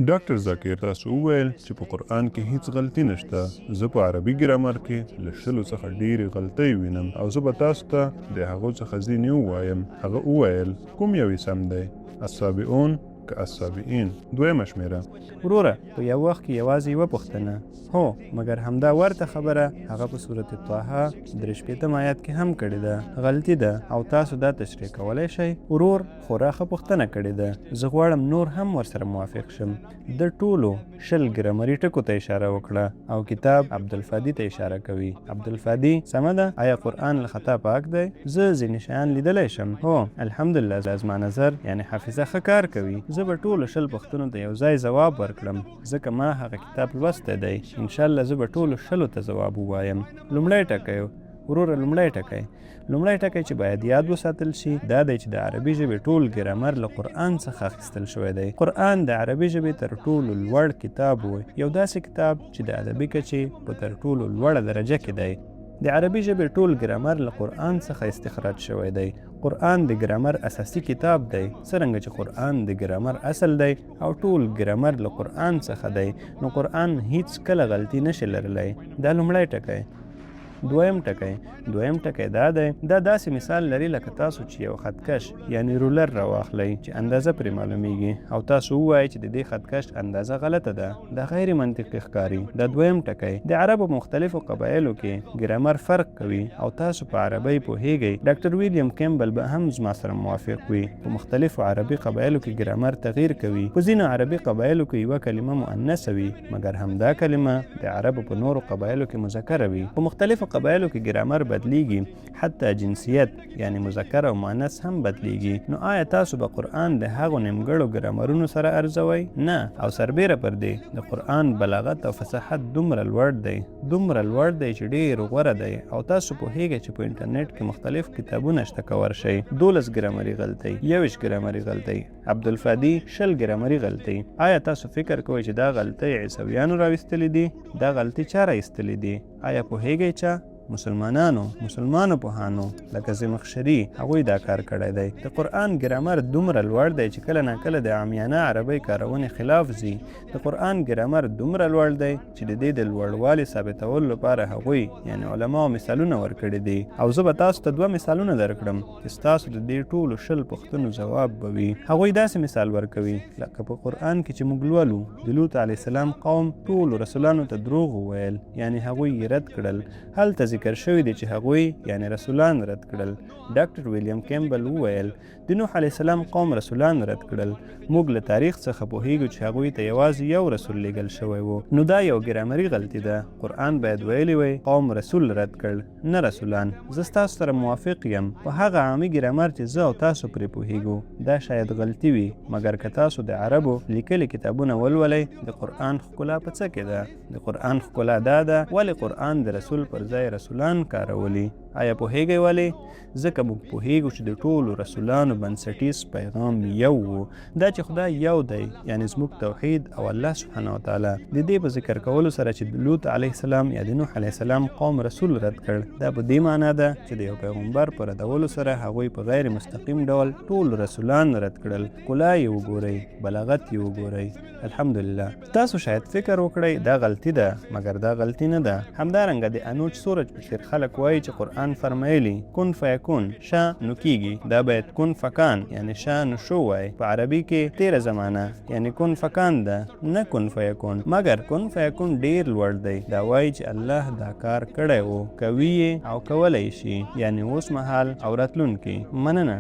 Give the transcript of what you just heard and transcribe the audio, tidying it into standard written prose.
ډاکټر ذکر تاسو وویل چې په قرآن کې هیڅ غلطي نشته. زه په عربي ګرامر کې له 100 څخه ډېرې غلطۍ وینم او زه به تاسو ته د هغو څخه ځینې ووایم. هغه وویل کوم یو یې سم دی؟ السابعون که السابعین؟ دویمه شمېره. وروره په یو وخت کې یوازې یوه پوښتنه. هو مګر همدا ورته خبره هغه په سورة طه 43 آیات کې هم کړې ده. غلطي ده او تاسو دا تشریح کولی شئ؟ ورور خورا ښه پوښتنه کړې ده. زه غواړم نور هم ورسره موافق شم. د ټولو 20 ګرامري ټکو ته اشاره وکړه او کتاب عبدالفادي ته اشاره کوي. عبدالفادي سمه ده؟ آیا قرآن له خطا پاک دی؟ زه ځینې شیان لیدلی شم. هو الحمدلله زما نظر یعنی حافظه ښه کار کوي. زه به ټولو 20 پوښتنو ته یو ځای ځواب ورکړم ځکه ما هغه کتاب لوستی دی. انشاءالله زه به ټولو 20 ته ځواب ووایم. لومړی ټکی وروره، لومړی ټکی چې باید یاد وساتل شي دا دی چې د عربي ژبې ټول ګرامر له قرآن څخه اخیستل شوی دی. قرآن د عربي ژبې تر ټولو لوړ کتاب و، یو داسې کتاب چې د ادبي کچې په تر ټولو لوړه درجه کې دی. د عربي ژبې ټول ګرامر له قرآن څخه استخراج شوی دی. قرآن د ګرامر اساسي کتاب دی. څرنګه چې قرآن د ګرامر اصل دی او ټول ګرامر له قرآن څخه دی، نو قرآن هیڅ کله غلطي نشي لرلی. دا لومړی ټکی. دویم ټکی دا دی، دا داسې مثال لري لکه تاسو چې یو خطکش یعنی رولر راواخلئ چې اندازه پرې معلومیږي او تاسو ووایئ چې د دې خطکش اندازه غلطه ده. دا غیر منطقي ښکاري. دا دویم ټکی. د عربو مختلفو قبایلو کې ګرامر فرق کوي او تاسو په عربی پوهیږئ. ډاکټر ویلیام کیمبل به هم زما سره موافق وي. په مختلفو عربي قبایلو کې ګرامر تغییر کوي. په ځینو عربي قبایلو کې یوه کلمه مؤنثه وي مګر همدا کلمه د عربو په نورو قبایلو کې مذکره وي. په مختلفو قبایلو کې ګرامر بدلیږي، حتی جنسیت یعنی مذکر او مؤنث هم بدلیږي. نو آیا تاسو به قرآن د هغو نیمګړو ګرامرونو سره ارزوئ؟ نه. او سربیره پر دې د قرآن بلاغت او فصاحت دومره لوړ دی چې ډېر غوره دی او تاسو پوهیږئ چې په انټرنیټ کې مختلف کتابونه شته که ورشئ. 12 ګرامري غلطۍ، 21 ګرامري غلطۍ، عبدالفادي 20 ګرامري غلطۍ. آیا تاسو فکر کوئ چې دا غلطۍ عیسویانو راویستلې دي؟ دا غلطۍ چا راایستلې دي؟ آیا پوهیږئ چا؟ مسلمانو پوهانو لکه زمخشري هغوی دا کار کړی دی. د قرآن ګرامر دومره لوړ دی چې کله ناکله د عامیانه عربۍ کارونې خلاف ځي. د قرآن ګرامر دومره لوړ دی چې د دې د لوړوالي ثابتولو لپاره هغوی یعنی علماو مثالونه ورکړي دي. او زه به تاسو ته 2 مثالونه درکړم چې ستاسو د دې ټولو 20 پوښتنو ځواب به وي. هغوی داسې مثال ورکوي لکه په قرآن کې چې موږ لولو د لوط علیه السلام قوم ټولو رسولانو ته دروغ وویل یعنی هغوی یې رد کړل. هلته ذکر شوی دی چې هغوی یعنی رسولان رد کړل. ډاکټر ویلیام کیمبل وویل د نوح علیه السلام قوم رسولان رد کړل. موږ له تاریخ څخه پوهیږو چې هغوی ته یوازې یو رسول لیږل شوی و. نو دا یو ګرامري غلطي ده. قرآن باید ویلی وی قوم رسول رد کړ نه رسولان. زه ستاسو سره موافق یم. په هغه عامي ګرامر چې زه او تاسو پرې پوهیږو دا شاید غلطي وي، مګر که تاسو د عربو لیکلي کتابونه ولولئ د قرآن ښکلا په څه کې ده؟ د قرآن ښکلا دا ده ولې قرآن د رسول پر ځای رسولان کارولی. آیا پوهیږئ ولې؟ ځکه موږ پوهیږو چې د ټولو رسولانو بنسټیز پیغام یو و، دا چې خدای یو دی یعنی زموږ توحید او الله سبحانه وتعالی. د دې په ذکر کولو سره چې د لوط علیه السلام یا د نوح علیه السلام قوم رسول رد کړ، دا په دې معنا ده چې د یو پیغمبر په ردولو سره هغوی په غیر مستقیم ډول ټول رسولان رد کړل. ښکلا یې وګورئ، بلاغت یې وګورئ. الحمدلله. تاسو شاید فکر وکړئ دا غلطي ده، مګر دا غلطي نه ده. همدارنګه د انوج سورج په څیر خلک وایي چې قرآن فرمایلی کن فیکون شا نو کیږي، دا باید کن فکان یعنی شا نو شو وای. په عربي کې تیره زمانه یعنی کن فکان ده نه کن فیکون. مګر کن فیکون ډیر لوړ دی. دا وایي چې الله دا کار کړی و، کوي او کولی شي یعنی اوس مهال او راتلونکي. مننه.